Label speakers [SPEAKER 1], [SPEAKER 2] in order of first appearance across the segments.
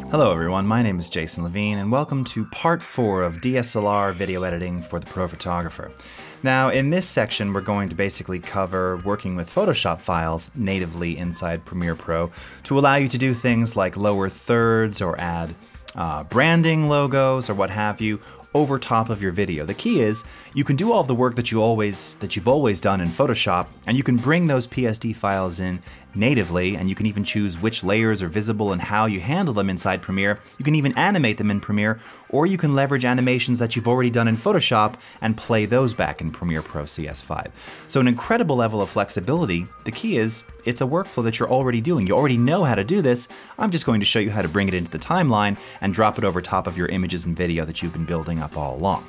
[SPEAKER 1] Hello everyone, my name is Jason Levine and welcome to part 4 of DSLR video editing for the pro photographer. Now in this section we're going to basically cover working with Photoshop files natively inside Premiere Pro to allow you to do things like lower thirds or add branding logos or what have you over top of your video. The key is you can do all the work that you've always done in Photoshop, and you can bring those PSD files in natively, and you can even choose which layers are visible and how you handle them inside Premiere. You can even animate them in Premiere, or you can leverage animations that you've already done in Photoshop and play those back in Premiere Pro CS5. So an incredible level of flexibility. The key is it's a workflow that you're already doing. You already know how to do this. I'm just going to show you how to bring it into the timeline and drop it over top of your images and video that you've been building up all along.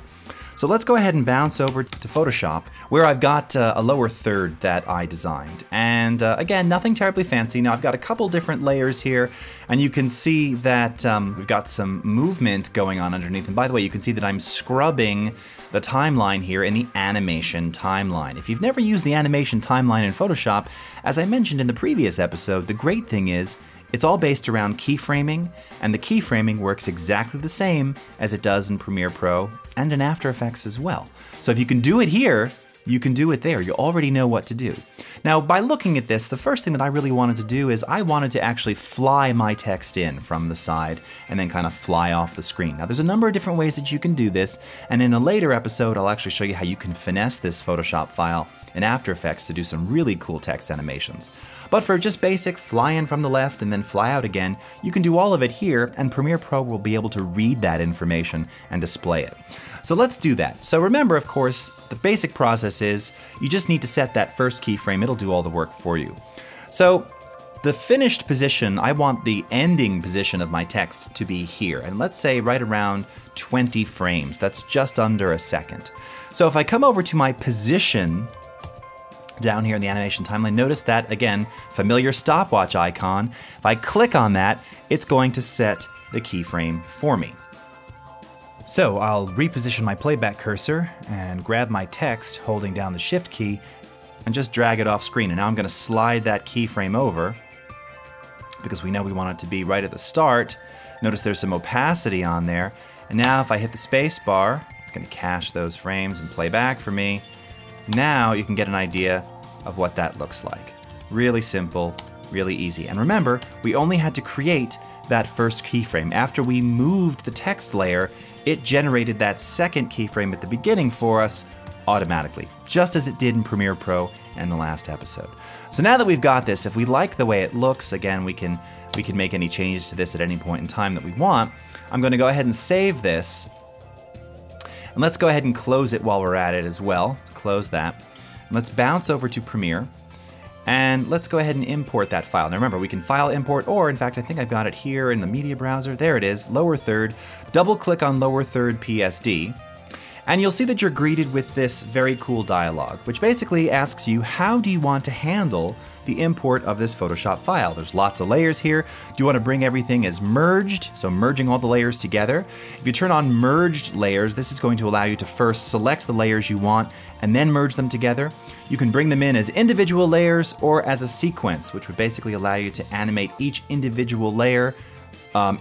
[SPEAKER 1] So let's go ahead and bounce over to Photoshop, where I've got a lower third that I designed. And again, nothing terribly fancy. Now I've got a couple different layers here, and you can see that we've got some movement going on underneath. And by the way, you can see that I'm scrubbing the timeline here in the animation timeline. If you've never used the animation timeline in Photoshop, as I mentioned in the previous episode, the great thing is it's all based around keyframing, and the keyframing works exactly the same as it does in Premiere Pro and in After Effects as well. So if you can do it here, you can do it there. You already know what to do. Now, by looking at this, the first thing that I really wanted to do is I wanted to actually fly my text in from the side and then kind of fly off the screen. Now, there's a number of different ways that you can do this, and in a later episode, I'll actually show you how you can finesse this Photoshop file in After Effects to do some really cool text animations. But for just basic fly in from the left and then fly out again, you can do all of it here, and Premiere Pro will be able to read that information and display it. So let's do that. So remember, of course, the basic process is you just need to set that first keyframe. It'll do all the work for you. So the finished position, I want the ending position of my text to be here. And let's say right around 20 frames. That's just under a second. So if I come over to my position down here in the animation timeline, notice that, again, familiar stopwatch icon. If I click on that, it's going to set the keyframe for me. So I'll reposition my playback cursor and grab my text holding down the shift key and just drag it off screen. And now I'm going to slide that keyframe over because we know we want it to be right at the start. Notice there's some opacity on there. And now if I hit the space bar, it's going to cache those frames and play back for me. Now you can get an idea of what that looks like. Really simple, really easy. And remember, we only had to create that first keyframe. After we moved the text layer, it generated that second keyframe at the beginning for us automatically, just as it did in Premiere Pro in the last episode. So now that we've got this, if we like the way it looks, again, we can make any changes to this at any point in time that we want. I'm going to go ahead and save this. And let's go ahead and close it while we're at it as well. Let's close that. And let's bounce over to Premiere. And let's go ahead and import that file. Now remember, we can file import, or in fact, I think I've got it here in the media browser. There it is, lower third. Double click on lower third PSD. And you'll see that you're greeted with this very cool dialog, which basically asks you, how do you want to handle the import of this Photoshop file? There's lots of layers here. Do you want to bring everything as merged? So merging all the layers together. If you turn on merged layers, this is going to allow you to first select the layers you want and then merge them together. You can bring them in as individual layers or as a sequence, which would basically allow you to animate each individual layer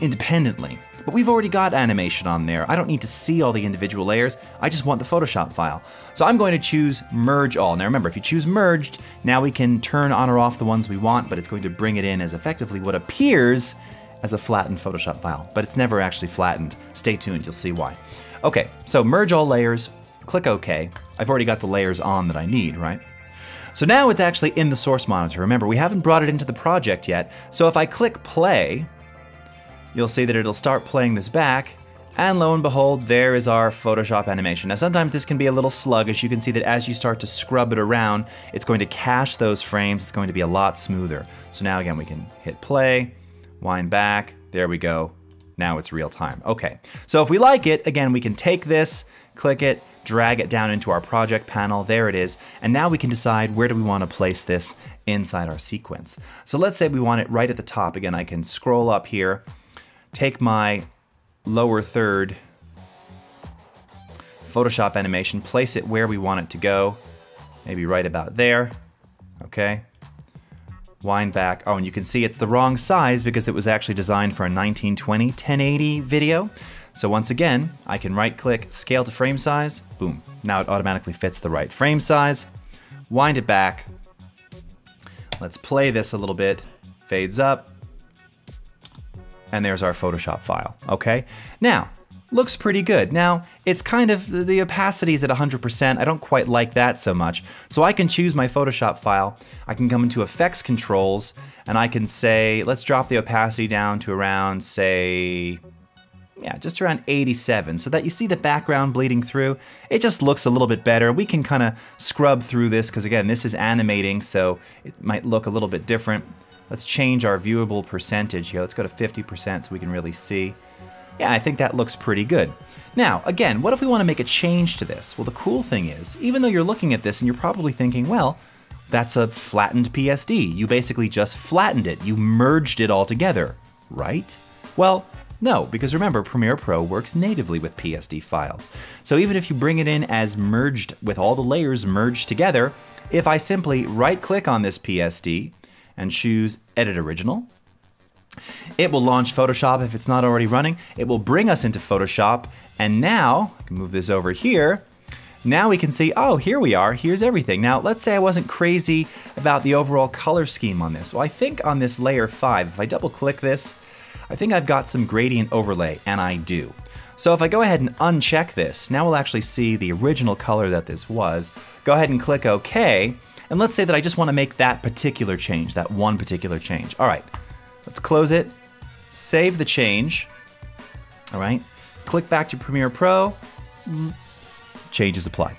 [SPEAKER 1] independently. But we've already got animation on there. I don't need to see all the individual layers. I just want the Photoshop file. So I'm going to choose Merge All. Now remember, if you choose Merged, now we can turn on or off the ones we want, but it's going to bring it in as effectively what appears as a flattened Photoshop file. But it's never actually flattened. Stay tuned, you'll see why. Okay, so Merge All Layers, click OK. I've already got the layers on that I need, right? So now it's actually in the source monitor. Remember, we haven't brought it into the project yet. So if I click play, you'll see that it'll start playing this back, and lo and behold, there is our Photoshop animation. Now sometimes this can be a little sluggish. You can see that as you start to scrub it around, it's going to cache those frames. It's going to be a lot smoother. So now again, we can hit play, wind back, there we go. Now it's real time. Okay, so if we like it, again, we can take this, click it, drag it down into our project panel, there it is, and now we can decide where do we want to place this inside our sequence. So let's say we want it right at the top. Again, I can scroll up here, take my lower third Photoshop animation, place it where we want it to go, maybe right about there, okay? wind back. Oh, and you can see it's the wrong size because it was actually designed for a 1920 1080 video. So once again, I can right-click, scale to frame size, boom. Now it automatically fits the right frame size. Wind it back. Let's play this a little bit. Fades up. And there's our Photoshop file, okay? Now, looks pretty good. Now, it's kind of, the opacity is at 100%. I don't quite like that so much. So I can choose my Photoshop file. I can come into Effects Controls, and I can say, let's drop the opacity down to around, say, yeah, just around 87, so that you see the background bleeding through. It just looks a little bit better. We can kind of scrub through this, because again, this is animating, so it might look a little bit different. Let's change our viewable percentage here. Let's go to 50% so we can really see. Yeah, I think that looks pretty good. Now, again, what if we want to make a change to this? Well, the cool thing is, even though you're looking at this and you're probably thinking, well, that's a flattened PSD. You basically just flattened it. You merged it all together, right? Well, no, because remember, Premiere Pro works natively with PSD files. So even if you bring it in as merged with all the layers merged together, if I simply right-click on this PSD and choose Edit Original, it will launch Photoshop if it's not already running. It will bring us into Photoshop, and now, I can move this over here, now we can see, oh, here we are, here's everything. Now, let's say I wasn't crazy about the overall color scheme on this. Well, I think on this layer 5, if I double-click this, I think I've got some gradient overlay, and I do. So if I go ahead and uncheck this, now we'll actually see the original color that this was. Go ahead and click OK, and let's say that I just want to make that particular change, that one particular change. All right, let's close it, save the change, all right, click back to Premiere Pro, change is applied.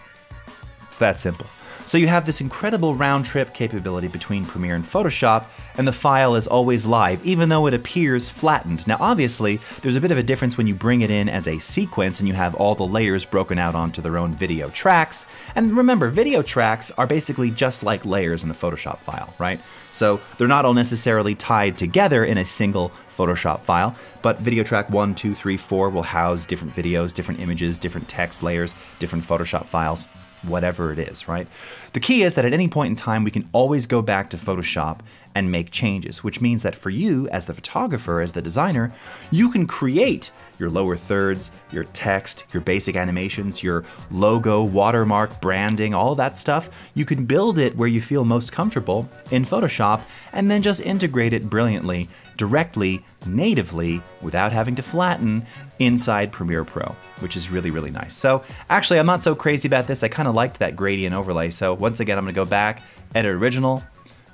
[SPEAKER 1] It's that simple. So you have this incredible round-trip capability between Premiere and Photoshop, and the file is always live, even though it appears flattened. Now obviously, there's a bit of a difference when you bring it in as a sequence and you have all the layers broken out onto their own video tracks. And remember, video tracks are basically just like layers in a Photoshop file, right? So they're not all necessarily tied together in a single Photoshop file, but video track 1, 2, 3, 4 will house different videos, different images, different text layers, different Photoshop files. Whatever it is, right? The key is that at any point in time, we can always go back to Photoshop and make changes, which means that for you, as the photographer, as the designer, you can create your lower thirds, your text, your basic animations, your logo, watermark, branding, all that stuff. You can build it where you feel most comfortable in Photoshop and then just integrate it brilliantly, directly, natively, without having to flatten inside Premiere Pro, which is really, really nice. So actually, I'm not so crazy about this. I kind of liked that gradient overlay. So once again, I'm gonna go back, Edit Original,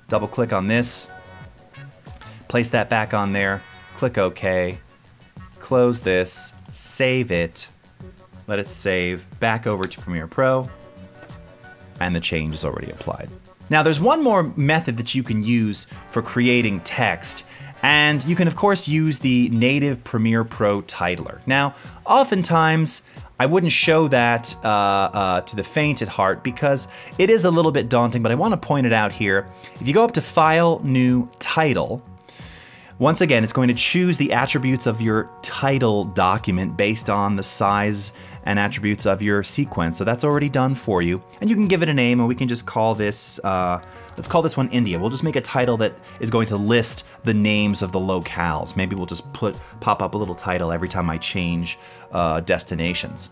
[SPEAKER 1] double click on this, place that back on there, click OK, close this, save it, let it save, back over to Premiere Pro, and the change is already applied. Now there's one more method that you can use for creating text, and you can of course use the native Premiere Pro titler. Now, oftentimes I wouldn't show that to the faint at heart because it is a little bit daunting, but I want to point it out here. If you go up to File, New, Title, once again, it's going to choose the attributes of your title document based on the size and attributes of your sequence. So that's already done for you. And you can give it a name, and we can just call this, let's call this one India. We'll just make a title that is going to list the names of the locales. Maybe we'll just pop up a little title every time I change destinations.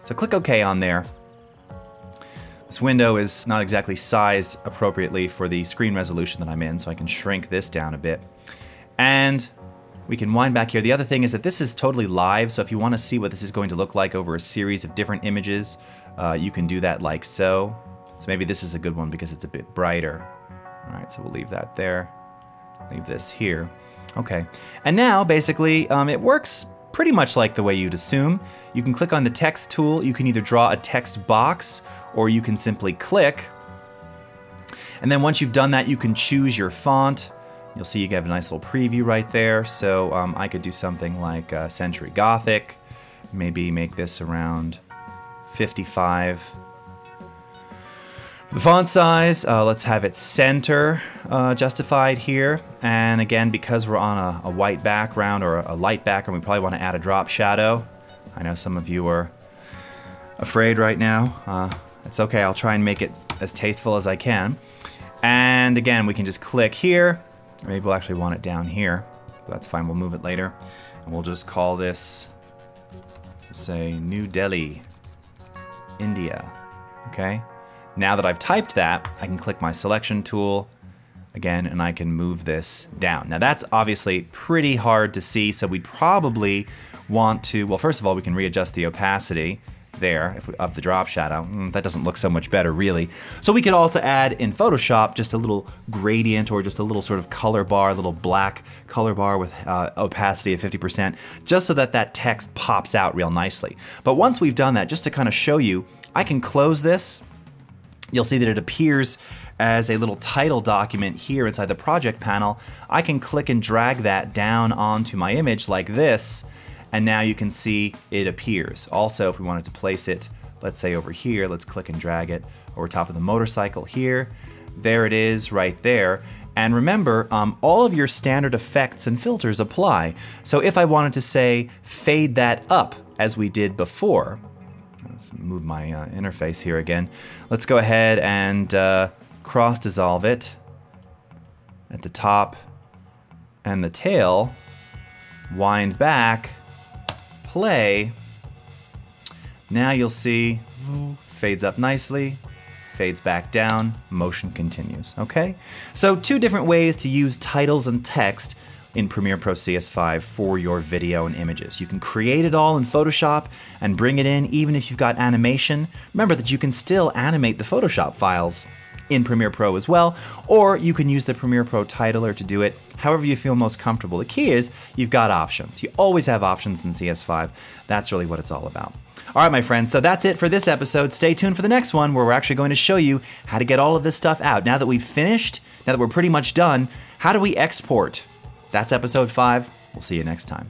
[SPEAKER 1] So click OK on there. This window is not exactly sized appropriately for the screen resolution that I'm in, so I can shrink this down a bit. And we can wind back here. The other thing is that this is totally live, so if you want to see what this is going to look like over a series of different images, you can do that like so. So maybe this is a good one because it's a bit brighter. All right, so we'll leave that there. Leave this here. Okay, and now basically it works pretty much like the way you'd assume. You can click on the text tool. You can either draw a text box or you can simply click. And then once you've done that, you can choose your font. You'll see you have a nice little preview right there. So I could do something like Century Gothic, maybe make this around 55. The font size, let's have it center justified here. And again, because we're on a white background or a light background, we probably want to add a drop shadow. I know some of you are afraid right now. It's okay, I'll try and make it as tasteful as I can. And again, we can just click here. Or maybe we'll actually want it down here. That's fine, we'll move it later. And we'll just call this, say, New Delhi, India. Okay? Now that I've typed that, I can click my selection tool again, and I can move this down. Now that's obviously pretty hard to see, so we'd probably want to, well, first of all, we can readjust the opacity there of the drop shadow. That doesn't look so much better, really. So we could also add in Photoshop just a little gradient or just a little sort of color bar, a little black color bar with opacity of 50%, just so that that text pops out real nicely. But once we've done that, just to kind of show you, I can close this. You'll see that it appears as a little title document here inside the project panel. I can click and drag that down onto my image like this, and now you can see it appears. Also, if we wanted to place it, let's say over here, let's click and drag it over top of the motorcycle here. There it is right there. And remember, all of your standard effects and filters apply. So if I wanted to say fade that up as we did before, let's move my interface here again. Let's go ahead and cross dissolve it at the top and the tail, wind back, play. Now you'll see fades up nicely, fades back down, motion continues, okay? So 2 different ways to use titles and text in Premiere Pro CS5 for your video and images. You can create it all in Photoshop and bring it in even if you've got animation. Remember that you can still animate the Photoshop files in Premiere Pro as well, or you can use the Premiere Pro titler to do it however you feel most comfortable. The key is you've got options. You always have options in CS5. That's really what it's all about. All right, my friends, so that's it for this episode. Stay tuned for the next one where we're actually going to show you how to get all of this stuff out. Now that we've finished, now that we're pretty much done, how do we export? That's episode 5. We'll see you next time.